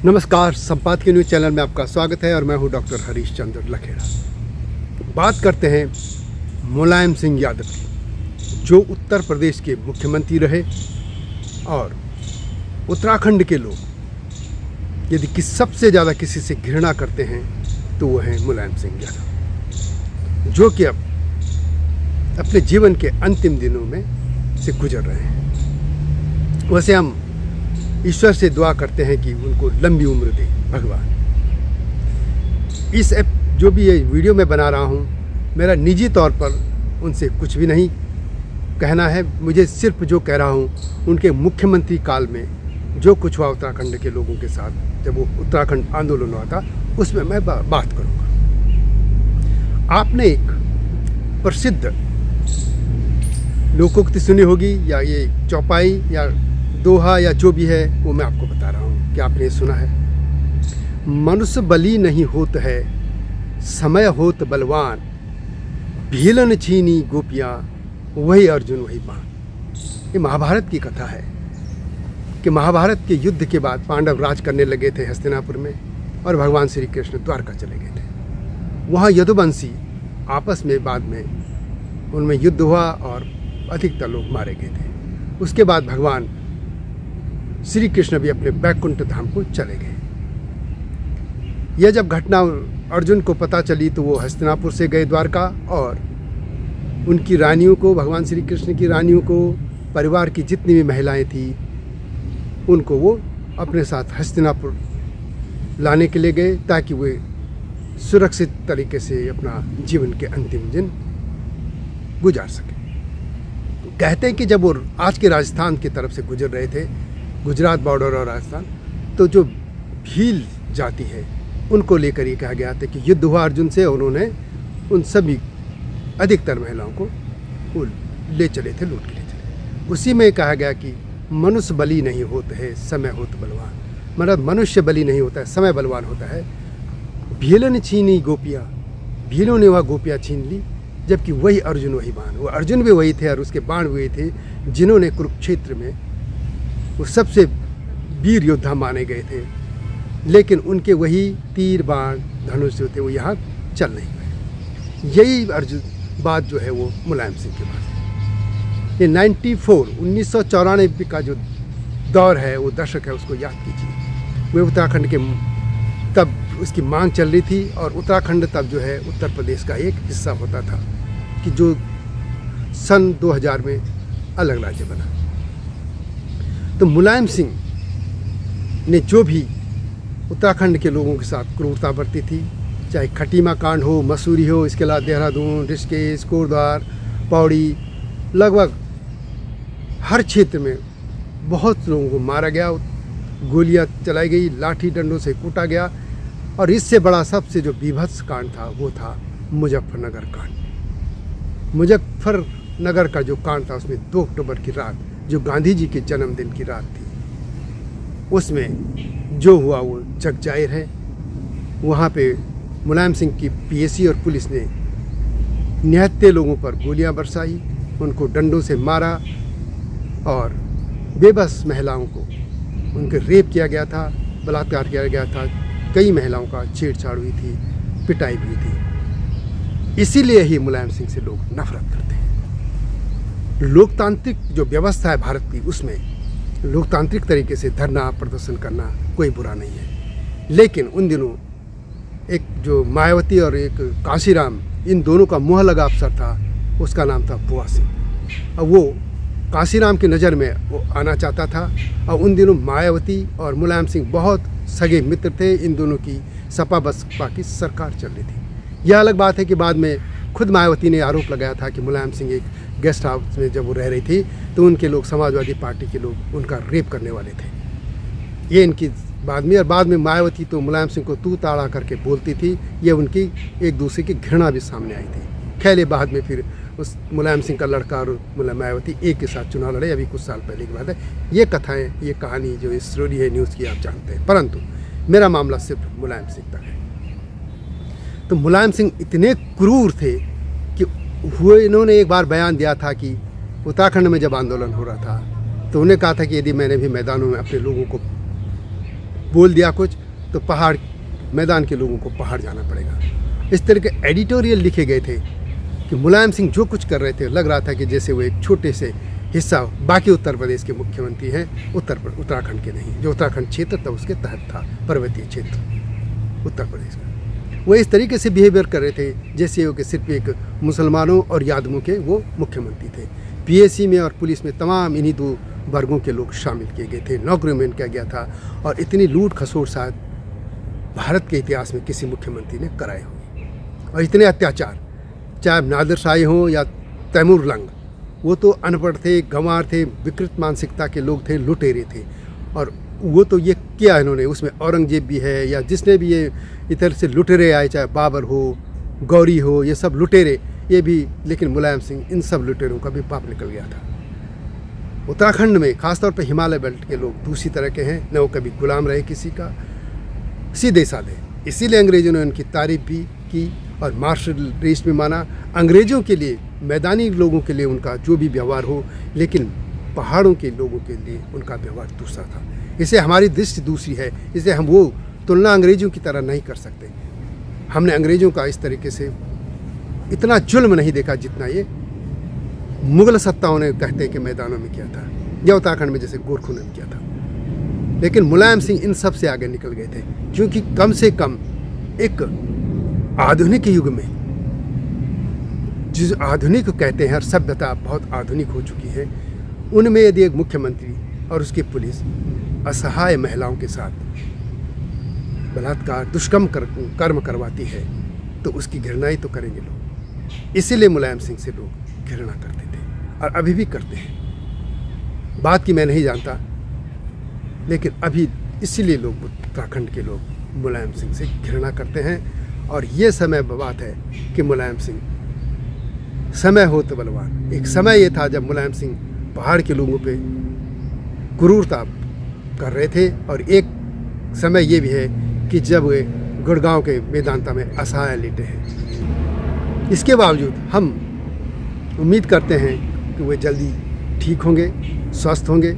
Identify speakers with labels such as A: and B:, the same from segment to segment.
A: नमस्कार, संपादकीय news channel में आपका स्वागत है और मैं हूं डॉक्टर हरीश चंद्र लखेड़ा। बात करते हैं मुलायम सिंह यादव की, जो उत्तर प्रदेश के मुख्यमंत्री रहे और उत्तराखंड के लोग यदि सबसे ज़्यादा किसी से घृणा करते हैं तो वो हैं मुलायम सिंह यादव, जो कि अब अपने जीवन के अंतिम दिनों में से गुजर रहे हैं। वैसे हम ईश्वर से दुआ करते हैं कि उनको लंबी उम्र दे भगवान। इस जो भी ये वीडियो मैं बना रहा हूँ, मेरा निजी तौर पर उनसे कुछ भी नहीं कहना है। मुझे सिर्फ जो कह रहा हूँ, उनके मुख्यमंत्री काल में जो कुछ हुआ उत्तराखंड के लोगों के साथ, जब वो उत्तराखंड आंदोलन हुआ था, उसमें मैं बात करूँगा। आपने एक प्रसिद्ध लोकोक्ति सुनी होगी, या ये चौपाई या दोहा या जो भी है, वो मैं आपको बता रहा हूँ कि आपने सुना है। मनुष्य बली नहीं होत है, समय होत बलवान, भीलन छीनी गोपियाँ, वही अर्जुन वही बाण। ये महाभारत की कथा है कि महाभारत के युद्ध के बाद पांडव राज करने लगे थे हस्तिनापुर में, और भगवान श्री कृष्ण द्वारका चले गए थे। वहाँ यदुवंशी आपस में बाद में उनमें युद्ध हुआ और अधिकतर लोग मारे गए थे। उसके बाद भगवान श्री कृष्ण भी अपने बैकुंठ धाम को चले गए। यह जब घटना अर्जुन को पता चली तो वो हस्तिनापुर से गए द्वारका, और उनकी रानियों को, भगवान श्री कृष्ण की रानियों को, परिवार की जितनी भी महिलाएं थी, उनको वो अपने साथ हस्तिनापुर लाने के लिए गए, ताकि वे सुरक्षित तरीके से अपना जीवन के अंतिम दिन गुजार सके। कहते हैं कि जब वो आज के राजस्थान की तरफ से गुजर रहे थे, गुजरात बॉर्डर और राजस्थान, तो जो भील जाति है उनको लेकर ये कहा गया था कि युद्ध हुआ अर्जुन से, और उन्होंने उन सभी अधिकतर महिलाओं को वो ले चले थे, लूट के ले चले। उसी में कहा गया कि मनुष्य बली नहीं होता है, समय होत बलवान। मतलब मनुष्य बली नहीं होता है, समय बलवान होता है। भीलन छीनी गोपियाँ, भीलों ने वह गोपियाँ छीन ली, जबकि वही अर्जुन वही बाण। वो अर्जुन भी वही थे और उसके बाण वही थे, जिन्होंने कुरुक्षेत्र में वो सबसे वीर योद्धा माने गए थे, लेकिन उनके वही तीर बाण धनुष जो थे वो यहाँ चल नहीं गए। यही अर्जुन बात जो है वो मुलायम सिंह के पास है। ये 1994 का जो दौर है, वो दशक है, उसको याद कीजिए। वे उत्तराखंड के तब उसकी मांग चल रही थी, और उत्तराखंड तब जो है उत्तर प्रदेश का एक हिस्सा होता था, कि जो सन 2000 में अलग राज्य बना। तो मुलायम सिंह ने जो भी उत्तराखंड के लोगों के साथ क्रूरता बरती थी, चाहे खटीमा कांड हो, मसूरी हो, इसके अलावा देहरादून, ऋषिकेश, कोटद्वार, पौड़ी, लगभग हर क्षेत्र में बहुत लोगों को मारा गया, गोलियां चलाई गई, लाठी डंडों से कूटा गया। और इससे बड़ा सबसे जो बीभत्स कांड था वो था मुजफ्फरनगर कांड। मुजफ्फरनगर का जो कांड था, उसमें 2 अक्टूबर की रात, जो गांधी जी के जन्मदिन की रात थी, उसमें जो हुआ वो जग जाहिर है। वहाँ पे मुलायम सिंह की पीएसी और पुलिस ने निहत्थे लोगों पर गोलियां बरसाई, उनको डंडों से मारा, और बेबस महिलाओं को उनके रेप किया गया था, बलात्कार किया गया था, कई महिलाओं का छेड़छाड़ हुई थी, पिटाई हुई थी। इसीलिए ही मुलायम सिंह से लोग नफरत करते हैं। लोकतांत्रिक जो व्यवस्था है भारत की, उसमें लोकतांत्रिक तरीके से धरना प्रदर्शन करना कोई बुरा नहीं है। लेकिन उन दिनों एक जो मायावती और एक कांशीराम, इन दोनों का मुँह लगा अफसर था, उसका नाम था बुआ सिंह। और वो कांशीराम की नज़र में वो आना चाहता था, और उन दिनों मायावती और मुलायम सिंह बहुत सगे मित्र थे। इन दोनों की सपा बसपा की सरकार चल रही थी। यह अलग बात है कि बाद में खुद मायावती ने आरोप लगाया था कि मुलायम सिंह एक गेस्ट हाउस में जब वो रह रही थी, तो उनके लोग, समाजवादी पार्टी के लोग, उनका रेप करने वाले थे। ये इनकी बाद में, और बाद में मायावती तो मुलायम सिंह को तू ताड़ा करके बोलती थी। ये उनकी एक दूसरे की घृणा भी सामने आई थी। खैर बाद में फिर उस मुलायम सिंह का लड़का और मायावती एक के साथ चुनाव लड़े, अभी कुछ साल पहले की बात है। ये कथाएँ, ये कहानी जो स्टोरी है न्यूज़ की, आप जानते हैं। परंतु मेरा मामला सिर्फ मुलायम सिंह तक है। तो मुलायम सिंह इतने क्रूर थे कि इन्होंने एक बार बयान दिया था कि उत्तराखंड में जब आंदोलन हो रहा था, तो उन्हें कहा था कि यदि मैंने भी मैदानों में अपने लोगों को बोल दिया कुछ तो पहाड़ मैदान के लोगों को पहाड़ जाना पड़ेगा। इस तरह के एडिटोरियल लिखे गए थे कि मुलायम सिंह जो कुछ कर रहे थे लग रहा था कि जैसे वो एक छोटे से हिस्सा बाकी उत्तर प्रदेश के मुख्यमंत्री हैं, उत्तराखंड के नहीं। जो उत्तराखंड क्षेत्र था उसके तहत था, पर्वतीय क्षेत्र उत्तर प्रदेश में। वो इस तरीके से बिहेवियर कर रहे थे जैसे वो कि सिर्फ एक मुसलमानों और यादवों के वो मुख्यमंत्री थे। पीएसी में और पुलिस में तमाम इन्हीं दो वर्गों के लोग शामिल किए गए थे, नौकरियों में किया गया था। और इतनी लूट खसोट शायद भारत के इतिहास में किसी मुख्यमंत्री ने कराए होंगे। और इतने अत्याचार, चाहे नादिर शाही हो या तैमूर लंग, वो तो अनपढ़ थे, गंवार थे, विकृत मानसिकता के लोग थे, लुटेरे थे। और वो तो ये किया इन्होंने, उसमें औरंगजेब भी है या जिसने भी ये इधर से लुटेरे आए, चाहे बाबर हो, गौरी हो, ये सब लुटेरे ये भी। लेकिन मुलायम सिंह इन सब लुटेरों का भी पाप निकल गया था। उत्तराखंड में खासतौर पर हिमालय बेल्ट के लोग दूसरी तरह के हैं, न वो कभी गुलाम रहे किसी का, सीधे साधे। इसीलिए अंग्रेजों ने उनकी तारीफ भी की और मार्शल रेस में माना। अंग्रेज़ों के लिए, मैदानी लोगों के लिए उनका जो भी व्यवहार हो, लेकिन पहाड़ों के लोगों के लिए उनका व्यवहार दूसरा था। इसे हमारी दृष्टि दूसरी है, इसे हम वो तुलना अंग्रेज़ों की तरह नहीं कर सकते। हमने अंग्रेज़ों का इस तरीके से इतना जुल्म नहीं देखा जितना ये मुग़ल सत्ताओं ने कहते हैं कि मैदानों में किया था, या उत्तराखंड में जैसे गोरखों ने किया था। लेकिन मुलायम सिंह इन सब से आगे निकल गए थे, क्योंकि कम से कम एक आधुनिक युग में, जिस आधुनिक कहते हैं, हर सभ्यता बहुत आधुनिक हो चुकी है, उनमें यदि एक मुख्यमंत्री और उसकी पुलिस असहाय महिलाओं के साथ बलात्कार, दुष्कर्म कर्म करवाती है तो उसकी घृणा ही तो करेंगे लोग। इसीलिए मुलायम सिंह से लोग घृणा करते थे और अभी भी करते हैं। बात की मैं नहीं जानता, लेकिन अभी इसीलिए लोग, उत्तराखंड के लोग मुलायम सिंह से घृणा करते हैं। और ये समय बात है कि मुलायम सिंह, समय हो तो बलवान। एक समय ये था जब मुलायम सिंह पहाड़ के लोगों पे क्रूरता कर रहे थे, और एक समय ये भी है कि जब वे गुड़गांव के वेदांता में असहाय लेटे हैं। इसके बावजूद हम उम्मीद करते हैं कि वे जल्दी ठीक होंगे, स्वस्थ होंगे,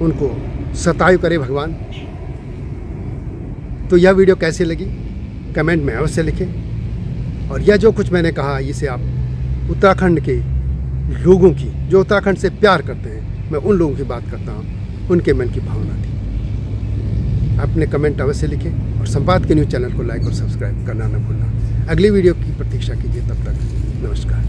A: उनको सतायु करे भगवान। तो यह वीडियो कैसी लगी कमेंट में अवश्य लिखें। और यह जो कुछ मैंने कहा, इसे आप उत्तराखंड के लोगों की, जो उत्तराखंड से प्यार करते हैं, मैं उन लोगों की बात करता हूँ, उनके मन की भावना थी। अपने कमेंट अवश्य लिखें और संवाद के न्यूज़ चैनल को लाइक और सब्सक्राइब करना न भूलना। अगली वीडियो की प्रतीक्षा कीजिए। तब तक नमस्कार।